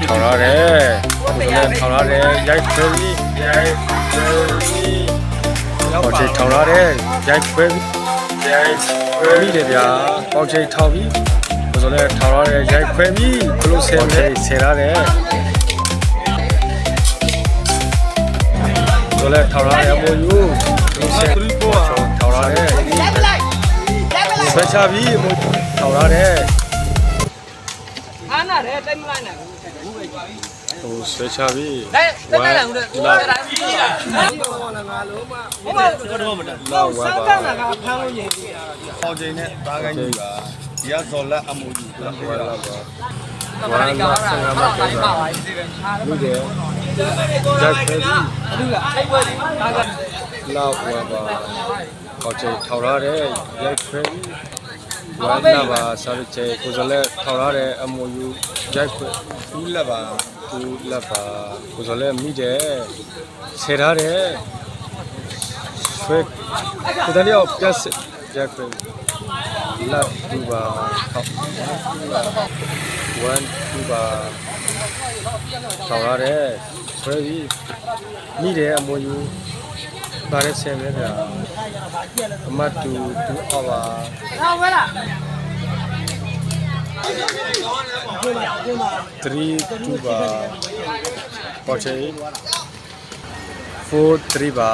ထောင်ရတယ်ကိုယ်လည်းထောင်ရတယ်ရိုက်ခွဲပြီးရိုက်ခွဲပြီးပေါချေထောင်ရတယ်ရိုက်ခွဲပြီးရိုက်ခွဲပြီးတယ်ဗျာပေါချေထောင်ပြီးကိုယ်လည်းထောင်ရတယ်ရိုက်ခွဲပြီးဘလို့ဆယ်ရတယ်ဆယ်ရတယ်ကိုယ်လည်းထောင်ရတယ်အမိုးယူဘလို့ဆယ်ထောင်ရတယ်ဆွဲချပြီးအမိုးထောင်ရတယ်အားနာတယ်တိတ်မလိုက်နိုင်ဘူး ဟိုဆွဲချပြီး တက်တက်လာဦးတဲ့ဟိုတက်လာပြီငါလုံးမဟိုမှာတော့မတက်လောက်ဆောင်းကနာကဖမ်းလို့ရင်ပြီပေါချိန်နဲ့သားကိုင်းကြီးပါဒီကဇော်လက်အမိုးကြီးလာဝါလာပါ ဝါလာကတိုင်းပါပါစီပဲအားလူတယ်ဂျက်ခဲပြီး လူကအိတ်ပွဲဒီဒါကလောက်ဝါပါပေါချေထောင်ရတယ်ရိုက်ခွဲပြီးဝါလာပါစားချေကိုယ်လည်းထောင်ရတယ်အမိုးယူရိုက်ခွဲ ဘူးလက်ပါ သူလက်ပါကိုယ်လည်းမိတယ်ဆယ်ထားတယ်ဆွဲကိုယ်တည်းရောက်ပြတ်ဂျက်ခွဲလက်တူပါထောက်1 2ပါထောင်ရတယ်ဆွဲပြီးမိတယ်အမိုးယူဒါလည်းဆယ်မယ်ဗျာအမတ်တူအောက်ပါ ဟောဝဲလား3 2ပါပေါ်ချေ4 3ပါ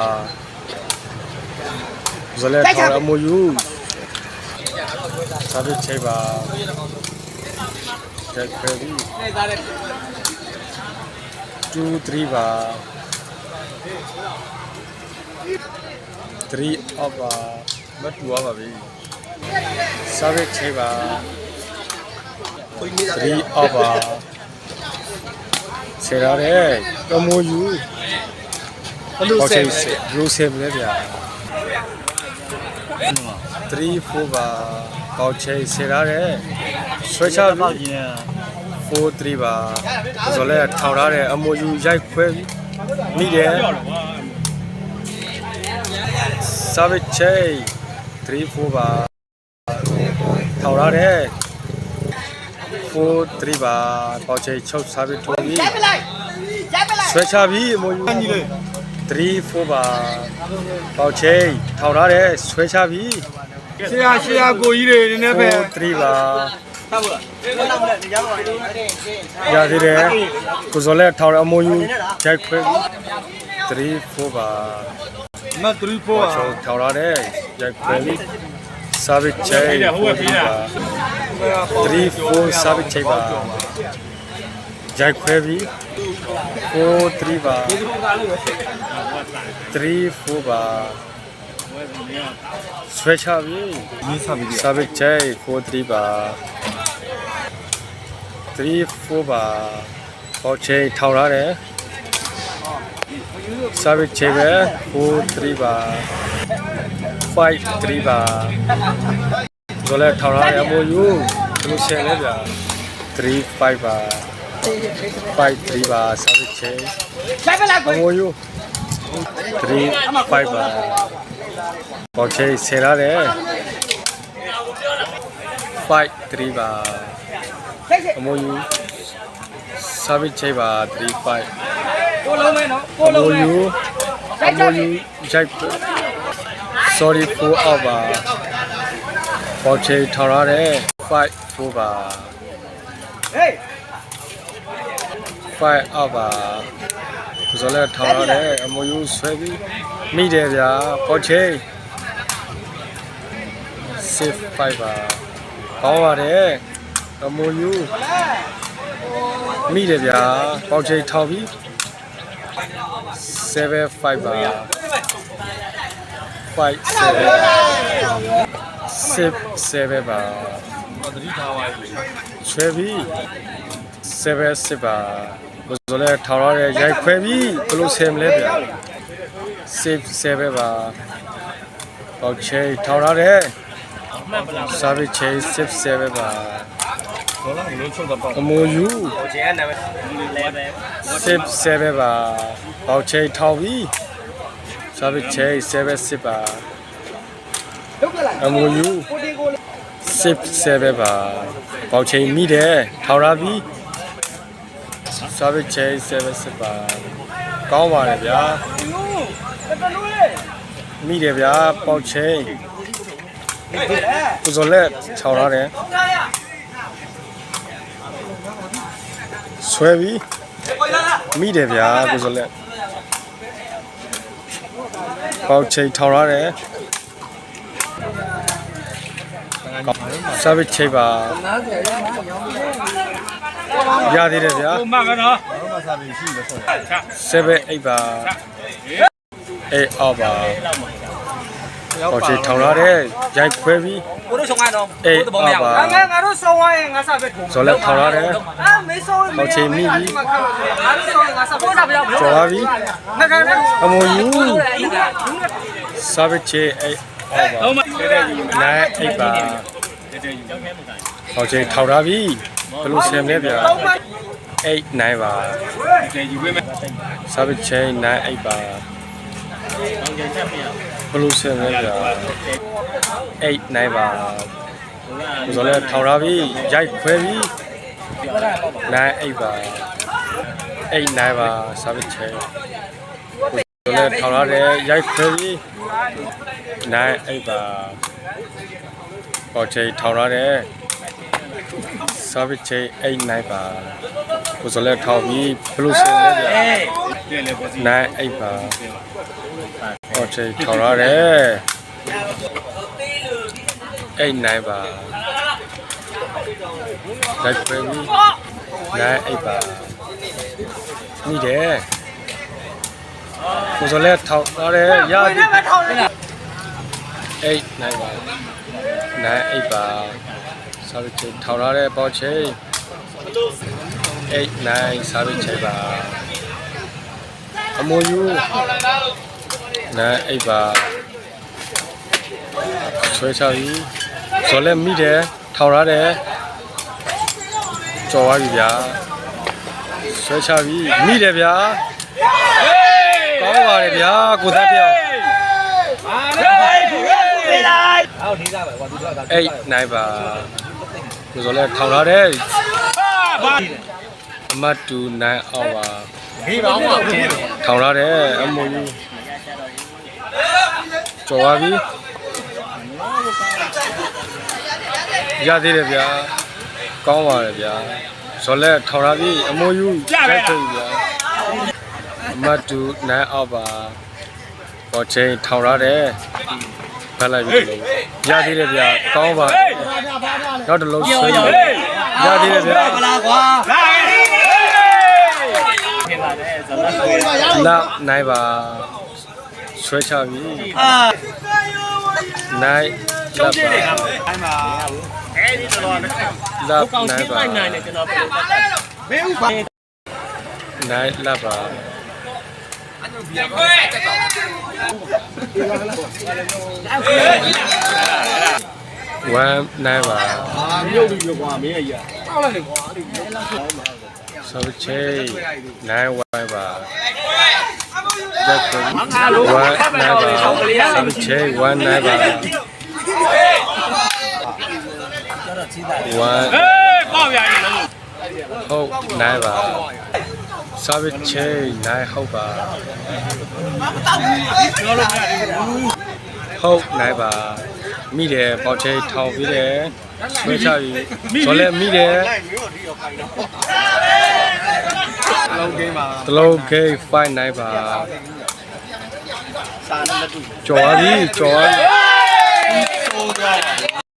ဇလက်ထောင်အမိုးယူစာပြီးချိန်ပါတက်ဖယ်ပြီး2 3ပါ3 up ပါမတူပါပြီစာပြီးချိန်ပါ3 up ပါဆရာတဲ့ကမိုးယူဟုတ်ကဲ့လူဆယ်မလဲဗျာ3 4ပါပေါချေဆရာတဲ့ဆွဲချပြီး4 3ပါဆိုလဲထောင်ထားတဲ့အမိုးယူရိုက်ခွဲပြီးမိတယ်စာဗစ်ချေ3 4ပါထောင်ထားတဲ့4 3ပါပေါချေချုပ်စာဗစ်ထိုးပြီးဆွဲချပြီးအမိုးယူ3 4ပါပေါချေထောင်ထားတဲ့ဆွဲချပြီးရှေ့ကိုကြီးတွေနည်းနည်းပဲ3ပါထားဘူးလားဘယ်လောက်လဲကြားပါလေရသေးတယ်ကိုစောလဲထောင်အမိုးယူဂျိုက်ခွဲပြီး3 4ပါမတ်3 4ပါထောင်ထားတဲ့ဂျိုက်ခွဲပြီးစာဗစ်ချေ4ပါ3 4စာဗစ်ချေပါဂျိုက်ခွဲပြီး4 3ပါ3 4ပါဆွဲချပြီးစာဗစ်ချေ4 3ပါ3 4ပါပေါချေထောင်ထားတယ်စာဗစ်ချေပဲ4 3ပါ5 3ပါဆိုလဲထောင်ထားတယ်အမိုးယူဘယ်လိုရှယ်လဲဗျာ3 5ပါ5 3ပါစာဗစ်ချေအမိုးယူ3 5ပါပေါချေဆယ်ထားတယ်5 3ပါအမိုးယူစာဗစ်ချေပါ3 5ကိုလုံးမဲနော်ကိုလုံးမဲအမိုးယူဂျိုက် sorry 4 out ပါပေါချေထောင်ထားတယ်5 4ပါဟေး5 out ပါဆိုလဲထောင်ထားတယ်အမိုးယူဆွဲပြီးမိတယ်ဗျာပေါချေ6 5ပါပေါင်းပါတယ်အမိုးယူမိတယ်ဗျာပေါချေထောင်ပြီး7 5ပါ5 7ပါသတိထားပါလေဆွဲပြီး7ပါဘယ်လိုလဲထောင်ရတဲ့ရိုက်ခွဲပြီးဘယ်လိုဆယ်မလဲဗျာ7ပါပေါချေထောင်ရတဲ့စာဗစ်ချေ7ပါဒေါ်လာလုံးချုပ်တော့ပေါ့အမိုးယူကိုချေကနာမည်လဲပဲ7ပါပေါချေထောင်ပြီးစာဗစ်ချေ7ပါအမိုးယူ6 7ပါပေါချေမိတယ်ထောင်ရပြီး service chain 7ပါကောင်းပါတယ်ဗျာမိတယ်ဗျာပေါက်ချင်းပူဇော်လက်ခြောက်ရတယ်ဆွဲပြီးမိတယ်ဗျာပူဇော်လက်ပေါက်ချင်းထောင်ရတယ် service chain ပါရသေးတယ်ဗျာ မှန်ကနော်ဘာမှစာပေရှိလို့ဆိုရ7 8ပါ8အောက်ပါဟောချေထောင်ရတဲ့ရိုက်ခွဲပြီး ကိုတို့ဆောင်ရတော့ 8အောက်ပါ ငါတို့ဆောင်ရရင်ငါစားပဲထုံး ဇော်လက်ထောင်ရတယ် မေးဆောင်ရင်ငါတို့ဆောင်ရင်ငါစားပေါ်တာပြော ကျော်ပါပြီ ငါကအ မိုယူ service chain 8အောက်ပါ9 8ပါဟောချေထောင်ရပြီဘယ်လိုဆင်လဲဗျာ8 9ပါ service chain 9 8ပါဘယ်လိုဆင်လဲဗျာ8 9ပါဆိုတော့ထောင်ရပြီရိုက်ခွဲပြီ9 8ပါ8 9ပါ service chain ဆိုတော့ထောင်ရတယ်ရိုက်ခွဲပြီ9 8ပါဟောချေထောင်ရတယ် service chain 8 9ပါဆိုတော့ထောင်ပြီးဘယ်လိုဆင်လဲဗျာ9 8ပါဟောချေထောင်ရတယ်8 9ပါလိုက်ခွဲပြီး9 8ပါမိတယ်ကိုစောလဲထောက်သွားတယ်ရပြီ8 9ပါ9 8ပါစာវិချေထောက်ထားတဲ့ပေါချိန်8 9စာវិချေပါအမိုးယူ9 8ပါဆွဲချပြီးဇော်လက်မိတယ်ထောက်ရတယ်ကြော်သွားပြီဗျာဆွဲချပြီးမိတယ်ဗျာကောင်းပါတယ်ဗျာကိုသားတယောက်8 9ပါကိုဇော်လက်ထောက်ထားတယ်အမတ်တူ9အောက်ပါခေးပါအောင်ပါထောင်ထားတယ်အမိုးယူကြော်သွားပြီရသေးတယ်ဗျာကောင်းပါတယ်ဗျာဇော်လက်ထောင်ထားပြီအမိုးယူရိုက်ပြီဗျာအမတ်တူ9အောက်ပါပေါ်ချိန်ထောင်ထားတယ်ဖက်လိုက်ပြီလို့ရသေးတယ်ဗျာကောင်းပါနောက်တစ်လုံးဆွဲရသေးတယ်ဗျာနောက်နိုင်ပါဆွဲချပြီနိုင်လက်ပါအဲ့ဒီတော့လက်နိုင်ပါနိုင်တယ်ကျွန်တော်ပြောတတ်တယ်ဘေးဥပါနိုင်လက်ပါဝမ်နိုင်ပါမြုပ်ပြီးကွာမင်းအရာတောက်လိုက်လေကွာဆိုချေနိုင်ဝမ်ပါရက်ကွန်ဝမ်နိုင်ပါဆိုချေဝမ်နိုင်ပါဝမ်ပေါက်ရည်လုံးဟုတ်နိုင်ပါservice chain နိုင်ဟုတ်ပါဟုတ်နိုင်ပါမိတယ်ပေါက်ချေထောင်ပြီးတယ်ဆွဲချပြီဇော်လည်းမိတယ်လုံးကိန်းပါ တလုံးဂိတ်5နိုင်ပါစာနဲ့တူကျော်သွားပြီကျော်သွားပြီ